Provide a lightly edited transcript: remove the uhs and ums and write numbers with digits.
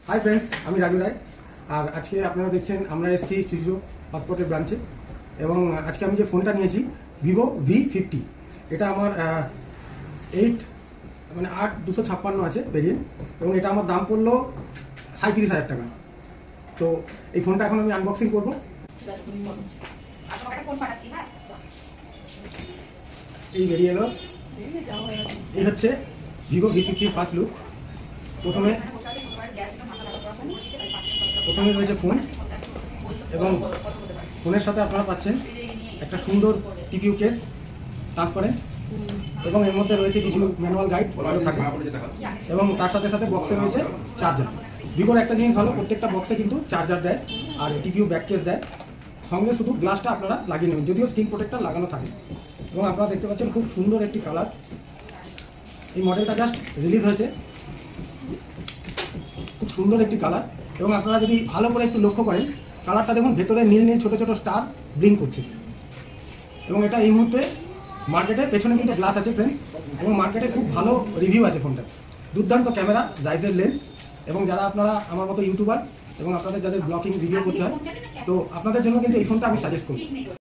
Hi friends আমি রাজু রায় আর আজকে আপনারা দেখছেন আমরা এসেছি চুচড়ো পাসপোর্টের ব্রাঞ্চে এবং আজকে আমি যে ফোনটা নিয়েছি ভিভো V50 এটা আমার 8 256 আছে ভেরিয়েন্ট এবং এটা আমার দাম পড়লো 37,000 টাকা। তো এই ফোনটা এখন আমি আনবক্সিং করবো। এই বেরিয়ে এলো, এই হচ্ছে ভিভো V50 ফার্স্ট লুক। প্রথমে রয়েছে ফোন এবং ফোনের সাথে আপনারা পাচ্ছেন একটা সুন্দর টিপিউ কেস ট্রান্সপারেন্ট এবং এর মধ্যে রয়েছে কিছু ম্যানুয়াল গাইড থাকে এবং তার সাথে সাথে বক্সে রয়েছে চার্জার। ভিভোর একটা জিনিস ভালো, প্রত্যেকটা বক্সে কিন্তু চার্জার দেয় আর টিপিউ ব্যাক কেস দেয়, সঙ্গে শুধু গ্লাসটা আপনারা লাগিয়ে নেবেন, যদিও স্ক্রিন প্রোটেক্টর লাগানো থাকে। এবং আপনারা দেখতে পাচ্ছেন খুব সুন্দর একটি কালার। এই মডেলটা জাস্ট রিলিজ হয়েছে, খুব সুন্দর একটি কালার এবং আপনারা যদি ভালো করে একটু লক্ষ্য করেন কালারটা দেখুন, ভেতরে নীল নীল ছোটো ছোটো স্টার ব্লিঙ্ক করছে এবং এটা এই মুহূর্তে মার্কেটে পেছনে কিন্তু গ্লাস আছে ফ্রেন্ড এবং মার্কেটে খুব ভালো রিভিউ আছে ফোনটা। দুর্দান্ত ক্যামেরা, জাইজের লেন্স এবং যারা আপনারা আমার মতো ইউটিউবার এবং আপনাদের যাদের ব্লগিং ভিডিও করতে হয় তো আপনাদের জন্য কিন্তু এই ফোনটা আমি সাজেস্ট করি।